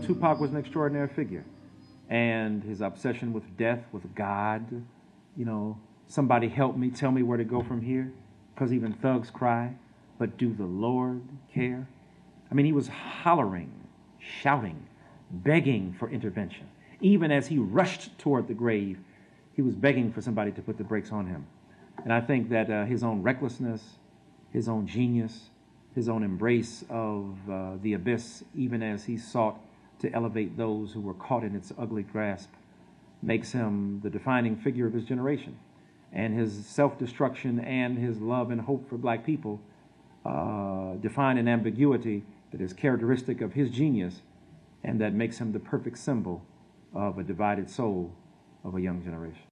Tupac was an extraordinary figure. And his obsession with death, with God, somebody help me, tell me where to go from here, because even thugs cry, but do the Lord care? I mean, he was hollering, shouting, begging for intervention. Even as he rushed toward the grave, he was begging for somebody to put the brakes on him. And I think that his own recklessness, his own genius, his own embrace of the abyss, even as he sought to elevate those who were caught in its ugly grasp, makes him the defining figure of his generation. And his self-destruction and his love and hope for black people define an ambiguity that is characteristic of his genius and that makes him the perfect symbol of a divided soul of a young generation.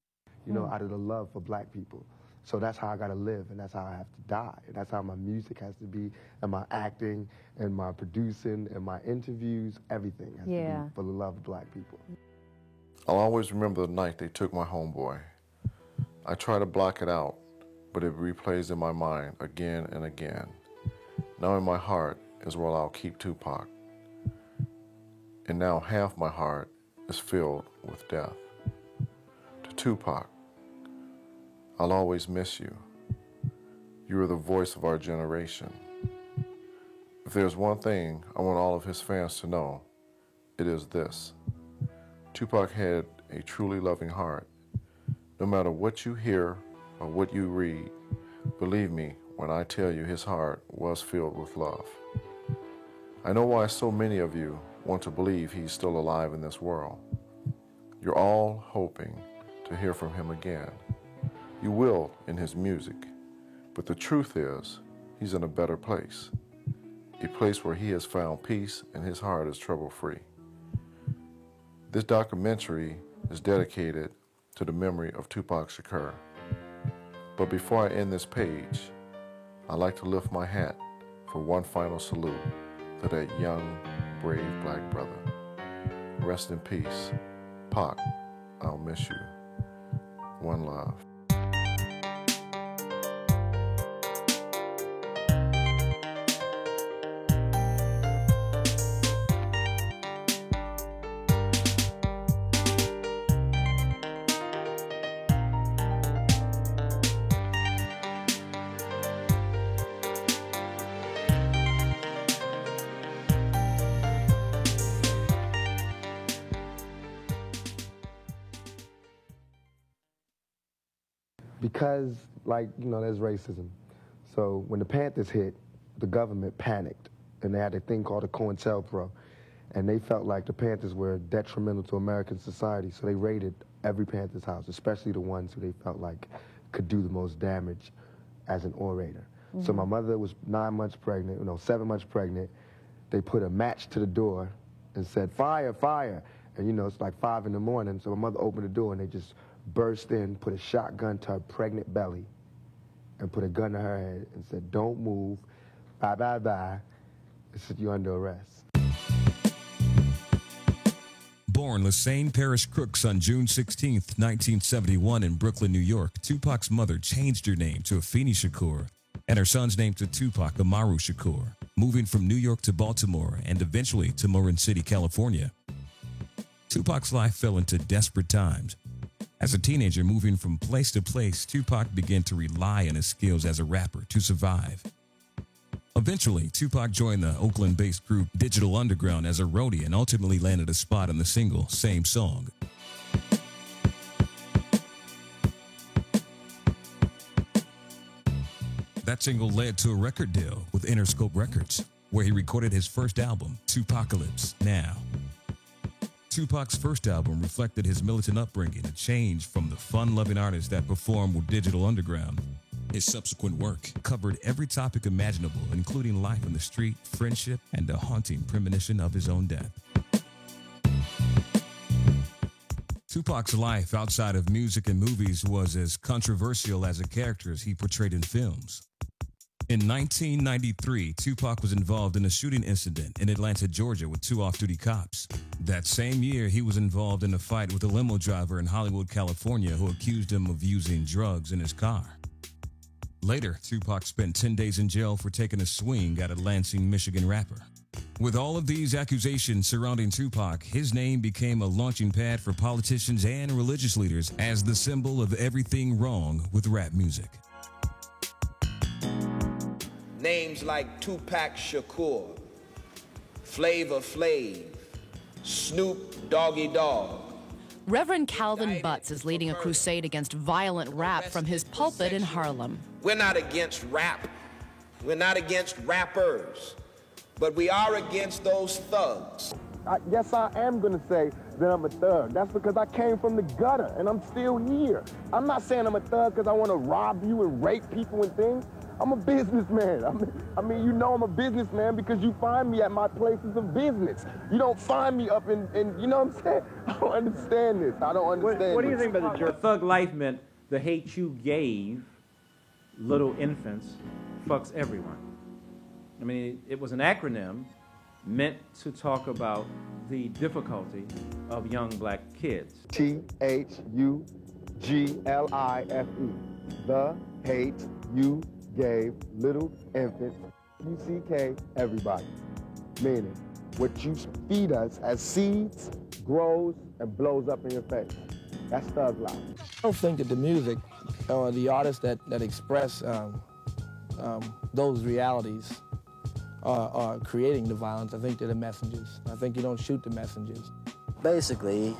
Out of the love for black people. So that's how I got to live, and that's how I have to die. And that's how my music has to be, and my acting, and my producing, and my interviews, everything has to be for the love of black people. I'll always remember the night they took my homeboy. I try to block it out, but it replays in my mind again and again. Now in my heart is where I'll keep Tupac. And now half my heart is filled with death. To Tupac, I'll always miss you. You are the voice of our generation. If there's one thing I want all of his fans to know, it is this. Tupac had a truly loving heart. No matter what you hear or what you read, believe me when I tell you his heart was filled with love. I know why so many of you want to believe he's still alive in this world. You're all hoping to hear from him again. You will in his music, but the truth is, he's in a better place. A place where he has found peace and his heart is trouble-free. This documentary is dedicated to the memory of Tupac Shakur. But before I end this page, I'd like to lift my hat for one final salute to that young, brave black brother. Rest in peace. Pac, I'll miss you. One love. Because, there's racism. So when the Panthers hit, the government panicked, and they had a thing called a COINTELPRO, and they felt like the Panthers were detrimental to American society, so they raided every Panthers house, especially the ones who they felt like could do the most damage as an orator. Mm-hmm. So my mother was 7 months pregnant. They put a match to the door and said, "Fire, fire." And, it's like 5 in the morning, so my mother opened the door, and they just burst in, put a shotgun to her pregnant belly, and put a gun to her head and said, "Don't move, bye, bye, bye. It said you're under arrest." Born Lassane Parrish Crooks on June 16, 1971 in Brooklyn, New York, Tupac's mother changed her name to Afeni Shakur and her son's name to Tupac Amaru Shakur, moving from New York to Baltimore and eventually to Marin City, California. Tupac's life fell into desperate times. As a teenager moving from place to place, Tupac began to rely on his skills as a rapper to survive. Eventually, Tupac joined the Oakland-based group Digital Underground as a roadie and ultimately landed a spot on the single Same Song. That single led to a record deal with Interscope Records, where he recorded his first album, Tupacalypse Now. Tupac's first album reflected his militant upbringing, a change from the fun-loving artist that performed with Digital Underground. His subsequent work covered every topic imaginable, including life on the street, friendship, and a haunting premonition of his own death. Tupac's life outside of music and movies was as controversial as the characters he portrayed in films. In 1993, Tupac was involved in a shooting incident in Atlanta, Georgia with 2 off-duty cops. That same year, he was involved in a fight with a limo driver in Hollywood, California, who accused him of using drugs in his car. Later, Tupac spent 10 days in jail for taking a swing at a Lansing, Michigan rapper. With all of these accusations surrounding Tupac, his name became a launching pad for politicians and religious leaders as the symbol of everything wrong with rap music. Names like Tupac Shakur, Flavor Flav, Snoop Doggy Dogg. Reverend Calvin Butts is leading a crusade against violent rap from his pulpit in Harlem. We're not against rap. We're not against rappers. But we are against those thugs. Yes, I am going to say that I'm a thug. That's because I came from the gutter, and I'm still here. I'm not saying I'm a thug because I want to rob you and rape people and things. I'm a businessman. I mean, you know I'm a businessman because you find me at my places of business. You don't find me up in you know what I'm saying? I don't understand this. I don't understand What do you think about the jury? Thug life meant the hate you gave little infants fucks everyone. I mean, it was an acronym meant to talk about the difficulty of young black kids. THUGLIFE. The hate you gave little infants, UCK, everybody. Meaning, what you feed us as seeds grows and blows up in your face. That's thug life. I don't think that the music or the artists that express those realities are creating the violence. I think they're the messengers. I think you don't shoot the messengers. Basically,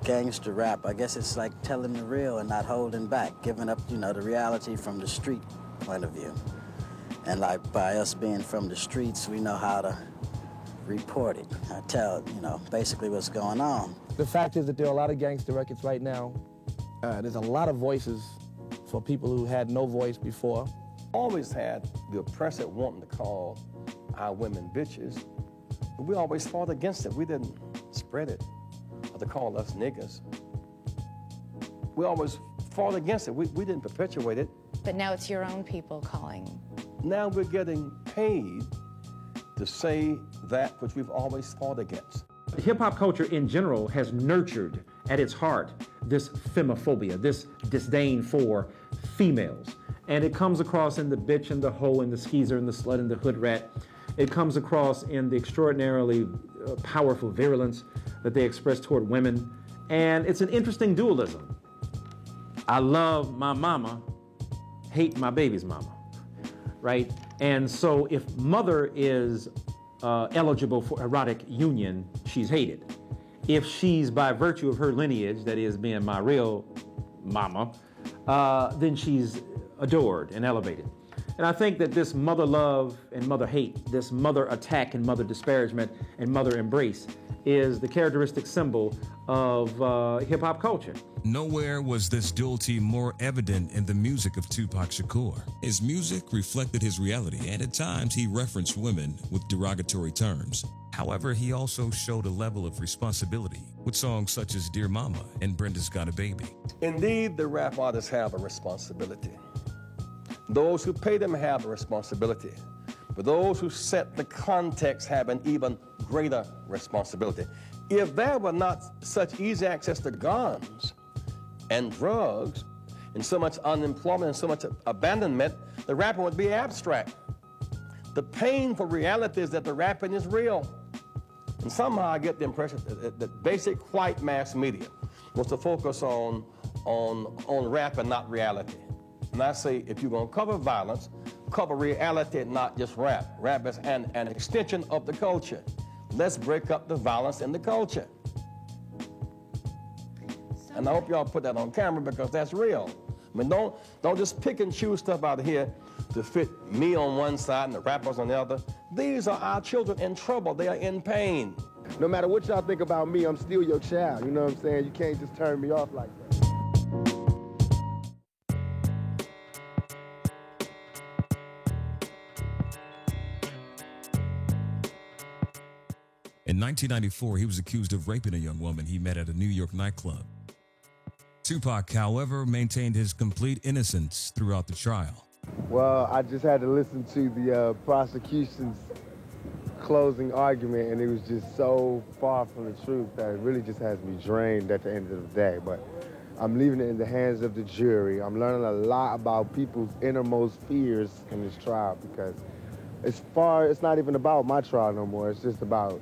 gangster rap, I guess it's like telling the real and not holding back, giving up, you know, the reality from the street point of view. And like by us being from the streets, we know how to report it. I tell, you know, basically what's going on. The fact is that there are a lot of gangster records right now. There's a lot of voices for people who had no voice before. Always had the oppressor wanting to call our women bitches, but we always fought against it. We didn't spread it, or to call us niggas. We always fought against it. We didn't perpetuate it. But now it's your own people calling. Now we're getting paid to say that which we've always fought against. Hip-hop culture in general has nurtured at its heart this femophobia, this disdain for females. And it comes across in the bitch and the hoe and the skeezer and the slut and the hood rat. It comes across in the extraordinarily powerful virulence that they express toward women. And it's an interesting dualism. I love my mama, hate my baby's mama, right? And so if mother is eligible for erotic union, she's hated. If she's by virtue of her lineage, that is being my real mama, then she's adored and elevated. And I think that this mother love and mother hate, this mother attack and mother disparagement and mother embrace is the characteristic symbol of hip-hop culture. Nowhere was this duality more evident in the music of Tupac Shakur. His music reflected his reality, and at times he referenced women with derogatory terms. However, he also showed a level of responsibility with songs such as Dear Mama and Brenda's Got a Baby. Indeed, the rap artists have a responsibility. Those who pay them have a responsibility. But those who set the context have an even greater responsibility. If there were not such easy access to guns and drugs and so much unemployment and so much abandonment, the rapping would be abstract. The painful reality is that the rapping is real. And somehow I get the impression that basic white mass media was to focus on rap and not reality. And I say, if you're going to cover violence, cover reality, not just rap. Rap is an extension of the culture. Let's break up the violence in the culture. And I hope y'all put that on camera because that's real. I mean, don't just pick and choose stuff out of here to fit me on one side and the rappers on the other. These are our children in trouble. They are in pain. No matter what y'all think about me, I'm still your child. You know what I'm saying? You can't just turn me off like that. In 1994, he was accused of raping a young woman he met at a New York nightclub. Tupac, however, maintained his complete innocence throughout the trial. Well, I just had to listen to the prosecution's closing argument, and it was just so far from the truth that it really just has me drained at the end of the day. But I'm leaving it in the hands of the jury. I'm learning a lot about people's innermost fears in this trial because it's not even about my trial no more. It's just about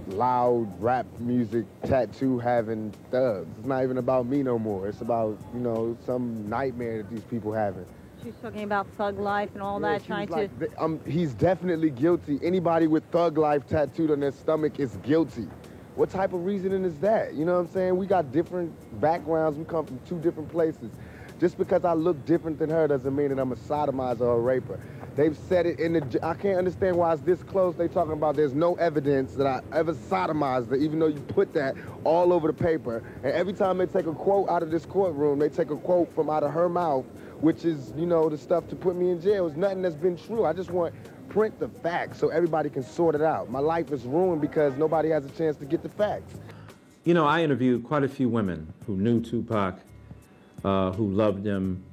loud rap music, tattoo having thugs. It's not even about me no more. It's about, you know, some nightmare that these people having. She's talking about thug life and all that, trying to... He's definitely guilty. Anybody with thug life tattooed on their stomach is guilty. What type of reasoning is that? You know what I'm saying? We got different backgrounds. We come from two different places. Just because I look different than her doesn't mean that I'm a sodomizer or a raper. They've said it in the... I can't understand why it's this close. They talking about there's no evidence that I ever sodomized her, even though you put that all over the paper. And every time they take a quote out of this courtroom, they take a quote from out of her mouth, which is, you know, the stuff to put me in jail. It's nothing that's been true. I just want print the facts so everybody can sort it out. My life is ruined because nobody has a chance to get the facts. You know, I interviewed quite a few women who knew Tupac, who loved him,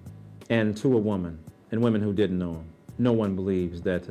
and to a woman, and women who didn't know him. No one believes that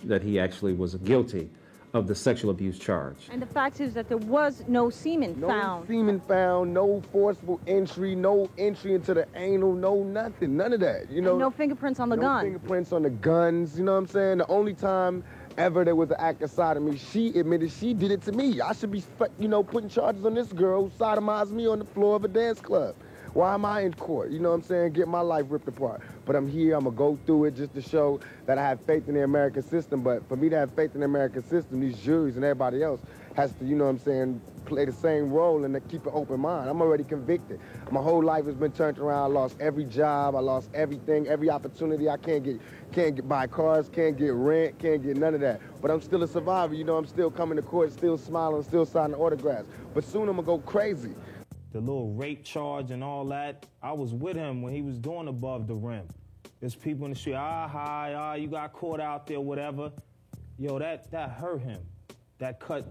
that he actually was guilty of the sexual abuse charge. And the fact is that there was no semen found. No semen found, no forcible entry, no entry into the anal, no nothing, none of that. You know, and no fingerprints on the gun. No fingerprints on the guns, you know what I'm saying? The only time ever there was an act of sodomy, she admitted she did it to me. I should be, you know, putting charges on this girl who sodomized me on the floor of a dance club. Why am I in court? You know what I'm saying? Get my life ripped apart. But I'm here, I'm gonna go through it just to show that I have faith in the American system. But for me to have faith in the American system, these juries and everybody else has to, you know what I'm saying, play the same role and to keep an open mind. I'm already convicted. My whole life has been turned around. I lost every job, I lost everything, every opportunity. I can't get buy cars, can't get rent, can't get none of that. But I'm still a survivor, you know, I'm still coming to court, still smiling, still signing autographs. But soon I'm gonna go crazy. The little rape charge and all that, I was with him when he was doing Above the Rim. There's people in the street, you got caught out there, whatever. Yo, that hurt him. That cut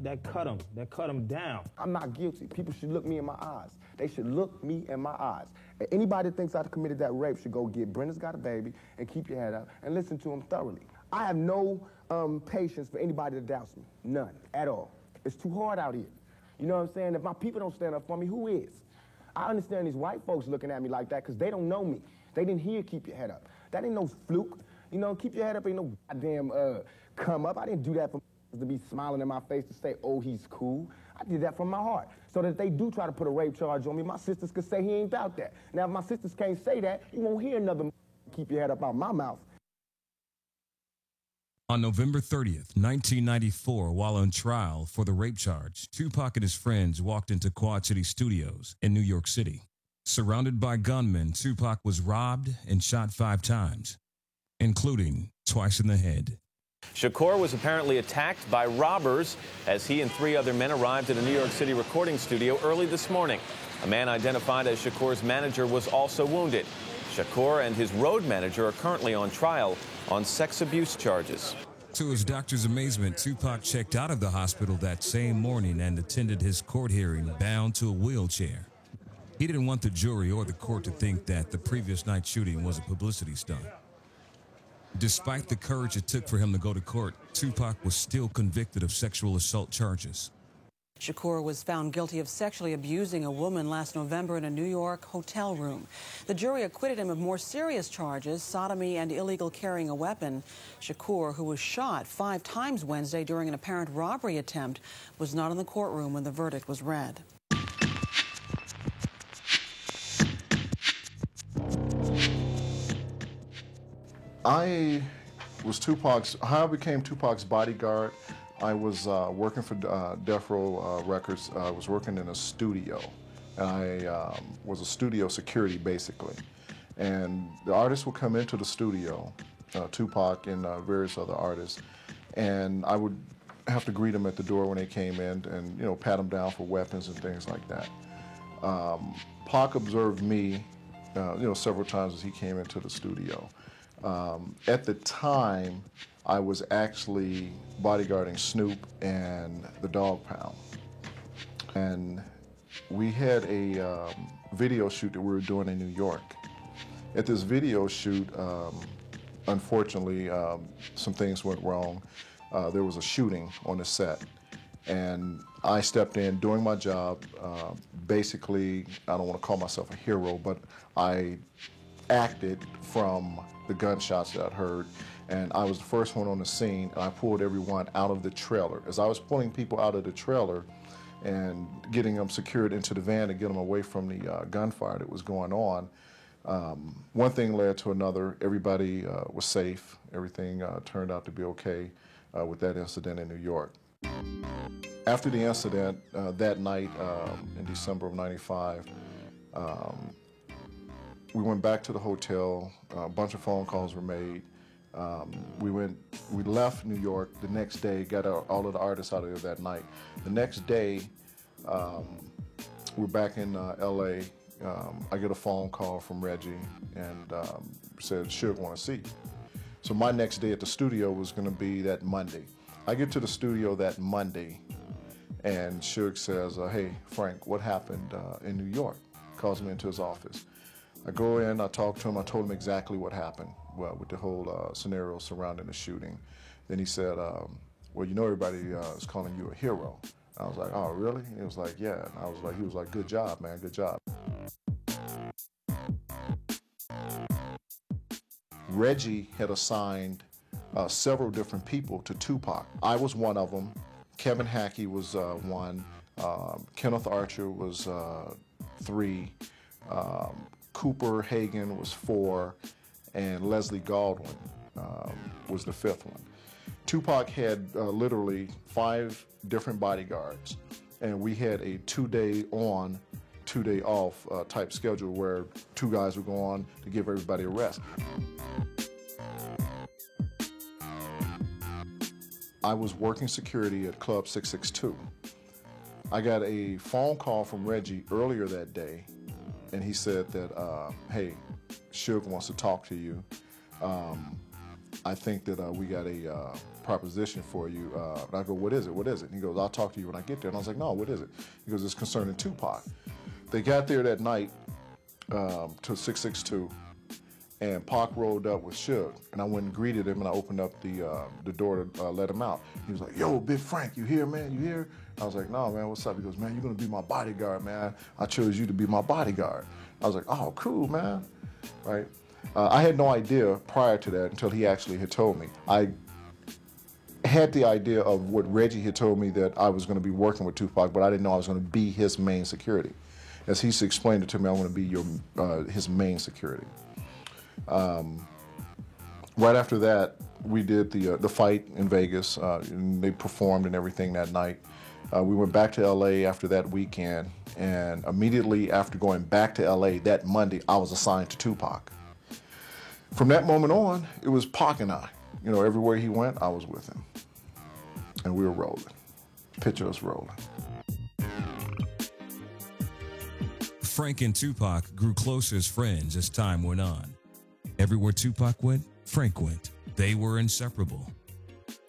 him down. I'm not guilty. People should look me in my eyes. They should look me in my eyes. And anybody that thinks I committed that rape should go get Brenda's Got a Baby and keep your head up and listen to him thoroughly. I have no patience for anybody that doubts me. None, at all. It's too hard out here. You know what I'm saying? If my people don't stand up for me, who is? I understand these white folks looking at me like that because they don't know me. They didn't hear keep your head up. That ain't no fluke. You know, keep your head up ain't no goddamn come up. I didn't do that for to be smiling in my face to say, oh, he's cool. I did that from my heart. So that if they do try to put a rape charge on me, my sisters could say he ain't about that. Now, if my sisters can't say that, you won't hear another keep your head up out my mouth. On November 30th, 1994, while on trial for the rape charge, Tupac and his friends walked into Quad City Studios in New York City. Surrounded by gunmen, Tupac was robbed and shot 5 times, including twice in the head. Shakur was apparently attacked by robbers as he and 3 other men arrived at a New York City recording studio early this morning. A man identified as Shakur's manager was also wounded. Shakur and his road manager are currently on trial on sex abuse charges. To his doctor's amazement, Tupac checked out of the hospital that same morning and attended his court hearing bound to a wheelchair. He didn't want the jury or the court to think that the previous night shooting was a publicity stunt. Despite the courage it took for him to go to court, Tupac was still convicted of sexual assault charges. Shakur was found guilty of sexually abusing a woman last November in a New York hotel room. The jury acquitted him of more serious charges, sodomy and illegal carrying a weapon. Shakur, who was shot 5 times Wednesday during an apparent robbery attempt, was not in the courtroom when the verdict was read. How I became Tupac's bodyguard. I was working for Death Row Records. I was working in a studio, and I was a studio security, basically. And the artists would come into the studio, Tupac and various other artists, and I would have to greet them at the door when they came in and, you know, pat them down for weapons and things like that. Pac observed me, you know, several times as he came into the studio. At the time, I was actually bodyguarding Snoop and the Dog Pound. And we had a video shoot that we were doing in New York. At this video shoot, unfortunately, some things went wrong. There was a shooting on the set. And I stepped in doing my job. Basically, I don't want to call myself a hero, but I acted from the gunshots that I'd heard And I was the first one on the scene, and I pulled everyone out of the trailer. As I was pulling people out of the trailer and getting them secured into the van to get them away from the gunfire that was going on, one thing led to another. Everybody was safe. Everything turned out to be okay with that incident in New York. After the incident, that night in December of '95, we went back to the hotel. A bunch of phone calls were made. We left New York the next day, got all of the artists out of there that night. The next day, we're back in LA. I get a phone call from Reggie and said, Suge want to see you. So my next day at the studio was going to be that Monday. I get to the studio that Monday, and Suge says, hey, Frank, what happened in New York? Calls me into his office. I go in, I talk to him, I told him exactly what happened with the whole scenario surrounding the shooting. Then he said, well, you know everybody is calling you a hero. I was like, oh, really? He was like, yeah. And he was like, good job, man, good job. Reggie had assigned several different people to Tupac. I was one of them. Kevin Hackey was one. Kenneth Archer was 3. Cooper Hagen was 4. And Leslie Galdwin was the 5th one. Tupac had literally 5 different bodyguards, and we had a 2-day on, 2-day off type schedule where 2 guys would go on to give everybody a rest. I was working security at Club 662. I got a phone call from Reggie earlier that day, and he said that, hey, Suge wants to talk to you. I think that we got a proposition for you. And I go, what is it? What is it? And he goes, I'll talk to you when I get there. And I was like, no, what is it? He goes, it's concerning Tupac. They got there that night to 662, and Pac rolled up with Suge. And I went and greeted him, and I opened up the door to let him out. He was like, yo, Big Frank, you here, man? You here? I was like, no, man, what's up? He goes, man, you're going to be my bodyguard, man. I chose you to be my bodyguard. I was like, oh, cool, man. Right? I had no idea prior to that until he actually had told me. I had the idea of what Reggie had told me, that I was going to be working with Tupac, but I didn't know I was going to be his main security. As he explained it to me, I want to be his main security. Right after that, we did the fight in Vegas, and they performed and everything that night. We went back to LA after that weekend, and immediately after going back to LA that Monday, I was assigned to Tupac. From that moment on, it was Pac and I. You know, everywhere he went, I was with him. And we were rolling. Picture us rolling. Frank and Tupac grew closer as friends as time went on. Everywhere Tupac went, Frank went. They were inseparable.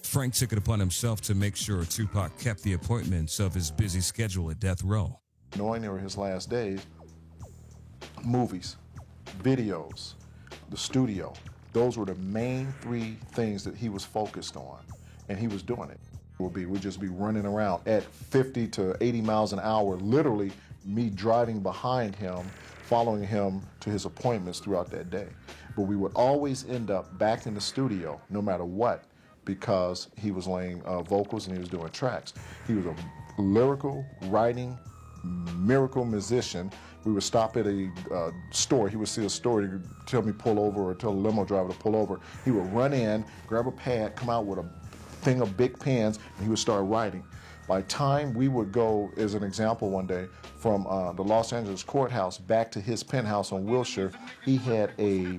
Frank took it upon himself to make sure Tupac kept the appointments of his busy schedule at Death Row. Knowing they were his last days, movies, videos, the studio, those were the main 3 things that he was focused on, and he was doing it. We'd just be running around at 50 to 80 miles an hour, literally me driving behind him, following him to his appointments throughout that day. But we would always end up back in the studio, no matter what, because he was laying vocals and he was doing tracks. He was a lyrical, writing, miracle musician. We would stop at a store. He would see a store. He would tell me pull over, or tell the limo driver to pull over. He would run in, grab a pad, come out with a thing of big pens, and he would start writing. By the time we would go, as an example one day, from the Los Angeles courthouse back to his penthouse on Wilshire, he had a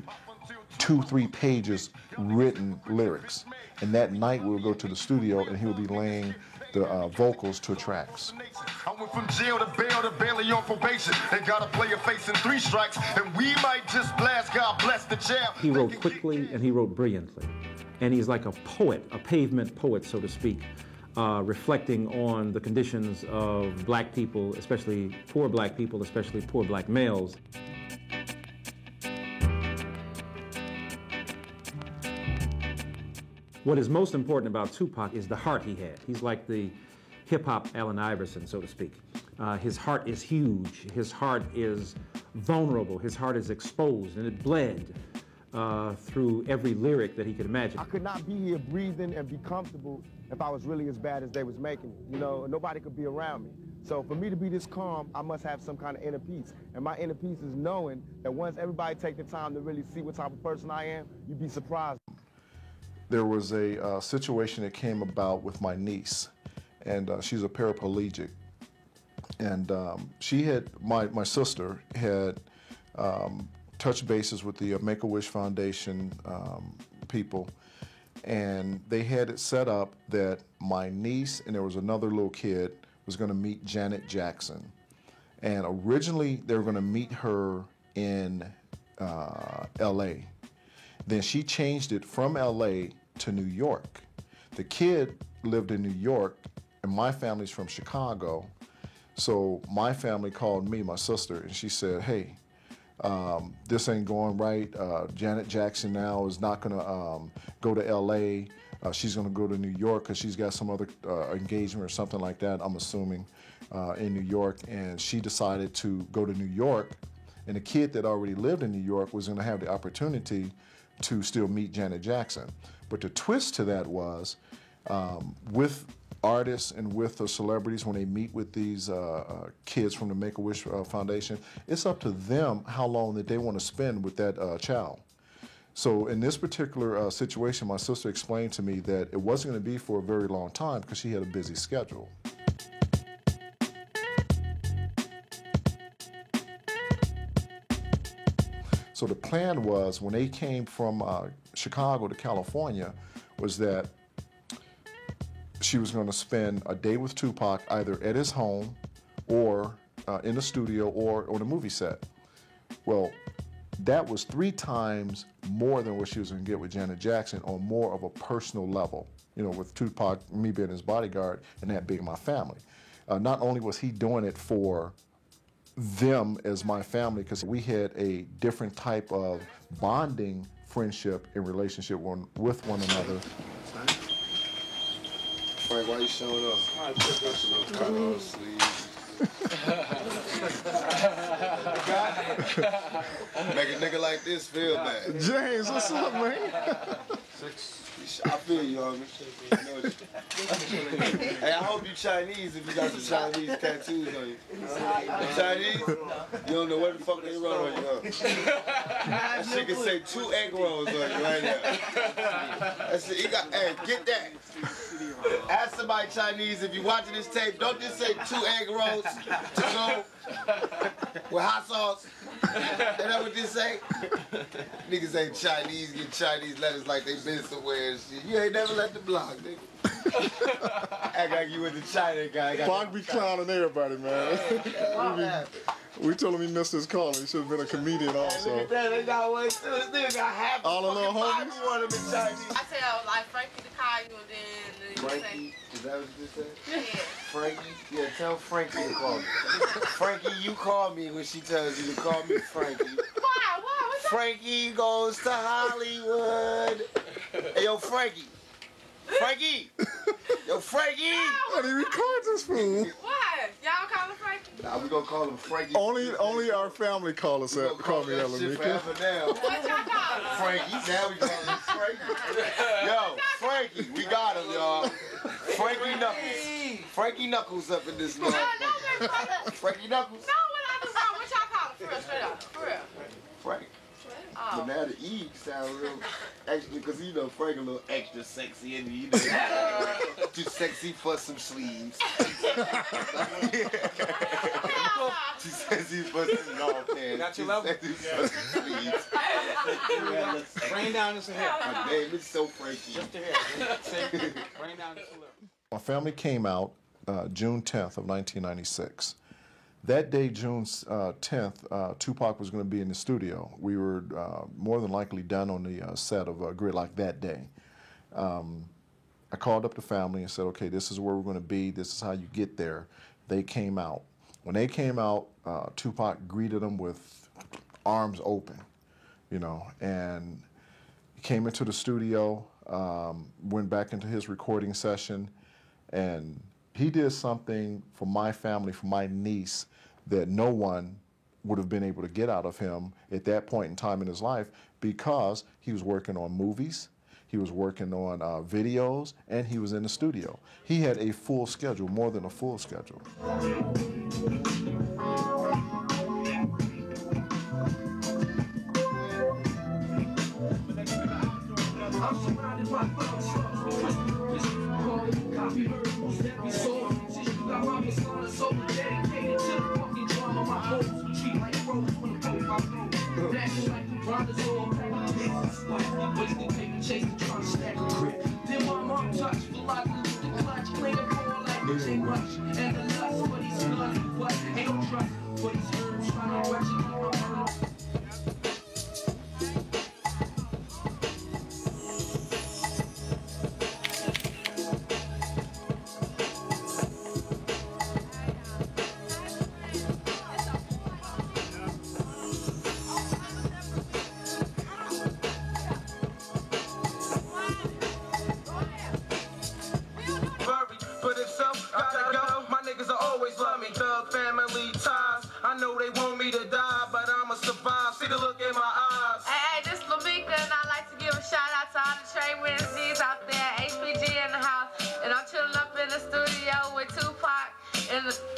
2-3 pages written lyrics. And that night we would go to the studio and he would be laying the vocals to tracks. I went from jail to barely on probation. They gotta play a face in 3 strikes, and we might just blast. God bless the jail. He wrote quickly and he wrote brilliantly. And he's like a poet, a pavement poet, so to speak, reflecting on the conditions of black people, especially poor black people, especially poor black males. What is most important about Tupac is the heart he had. He's like the hip-hop Allen Iverson, so to speak. His heart is huge. His heart is vulnerable. His heart is exposed, and it bled. through every lyric that he could imagine. I could not be here breathing and be comfortable if I was really as bad as they was making it. You know, nobody could be around me. So for me to be this calm, I must have some kind of inner peace. And my inner peace is knowing that once everybody take the time to really see what type of person I am, you'd be surprised. There was a situation that came about with my niece, and she's a paraplegic. And my sister had touched bases with the Make-A-Wish Foundation people, and they had it set up that my niece and there was another little kid was going to meet Janet Jackson. And originally they were going to meet her in LA. Then she changed it from LA to New York. The kid lived in New York and my family's from Chicago. So my family called me, my sister, and she said, hey, this ain't going right. Janet Jackson now is not going to go to LA. She's going to go to New York because she's got some other engagement or something like that, I'm assuming, in New York. And she decided to go to New York. And the kid that already lived in New York was going to have the opportunity to still meet Janet Jackson. But the twist to that was, with artists and with the celebrities, when they meet with these kids from the Make-A-Wish Foundation, it's up to them how long that they want to spend with that child. So in this particular situation, my sister explained to me that it wasn't going to be for a very long time because she had a busy schedule. So the plan was, when they came from Chicago to California, was that she was going to spend a day with Tupac either at his home or in the studio or on a movie set. Well, that was 3 times more than what she was going to get with Janet Jackson on more of a personal level. You know, with Tupac, me being his bodyguard, and that being my family. Not only was he doing it for them as my family, because we had a different type of bonding friendship and relationship with one another. Frank, why you showing up? Make a nigga like this feel bad. James, what's up, man? I feel you, homie. Hey, I hope you Chinese if you got some Chinese tattoos on you. You Chinese? You don't know what the fuck they run on you, huh? That shit can say 2 egg rolls on you right now. That's it. Hey, get that. Ask somebody Chinese if you watching this tape. Don't just say 2 egg rolls to go with hot sauce. Is that what this say? Niggas ain't Chinese, get Chinese letters like they been somewhere and shit. You ain't never left the block, nigga. Act like you was the China guy. Bach be clowning everybody, man. We told him he missed his call. He should have been a comedian also. Look at that, they got one too. This nigga got half the All the little fucking homies? Bible on him in Chinese. I tell like Frankie to call you and then Frankie, is that what you said? Yeah. Frankie? Yeah, tell Frankie to call me. Frankie, you call me when she tells you to call me Frankie. Why? What's that? Frankie goes to Hollywood. Hey, yo, Frankie. Frankie! Yo, Frankie! How do you record this fool? Why? Y'all call him Frankie? Nah, we gonna call him Frankie. Only our family call us that. Call me that, shit Lamika. forever now. What y'all call him? Frankie, now we call him Frankie. Yo, Frankie, we got him, y'all. Frankie Knuckles. Frankie Knuckles up in this motherfucker. Frankie Knuckles? No, what I do wrong? What y'all call him? For real, straight up. For real. Frank. But now the E sound real extra, because you know Frank a little extra sexy and you know too sexy for some sleeves. Too sexy for some long pants. Got your level. Too sexy for some sleeves. Rain down this hair. My name is so Frankie. Just the hair. Rain down this lip. My family came out June 10th of 1996. That day, June 10th, Tupac was going to be in the studio. We were more than likely done on the set of Gridlock that day. I called up the family and said, okay, this is where we're going to be. This is how you get there. They came out. When they came out, Tupac greeted them with arms open, you know, and he came into the studio, went back into his recording session, and he did something for my family, for my niece, that no one would have been able to get out of him at that point in time in his life, because he was working on movies, he was working on videos, and he was in the studio. He had a full schedule, more than a full schedule.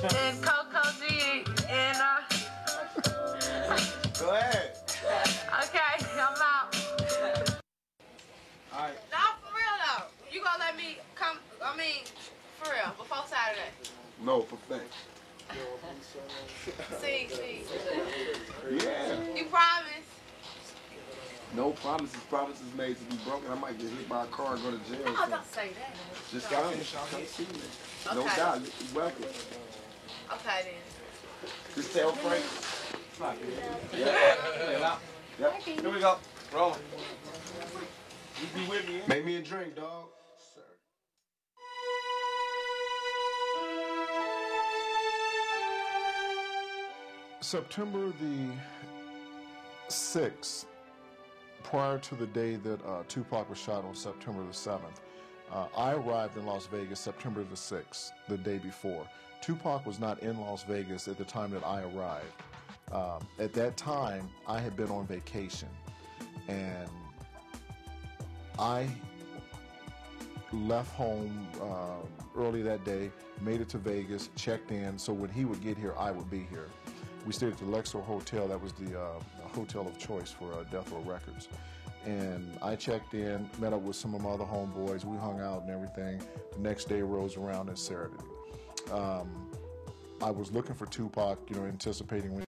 And Coco G and Go ahead. Okay, I'm out. All right. Nah, for real though. You gonna let me come? I mean, for real, before Saturday. No, for thanks. See. Yeah. You promise? No promises. Promises made to be broken. I might get hit by a car and go to jail. Oh, don't say that. Just come see me. No Okay. doubt. You're welcome. Okay then. Just tell Frank. Yeah. Yep. Here we go. Rolling. You be with me. Make me a drink, dog. September the 6th, prior to the day that Tupac was shot on September the 7th, I arrived in Las Vegas September the 6th, the day before. Tupac was not in Las Vegas at the time that I arrived. At that time, I had been on vacation, and I left home early that day, made it to Vegas, checked in, so when he would get here, I would be here. We stayed at the Luxor Hotel. That was the hotel of choice for Death Row Records. And I checked in, met up with some of my other homeboys. We hung out and everything. The next day rolls around, it's Saturday. I was looking for Tupac, anticipating when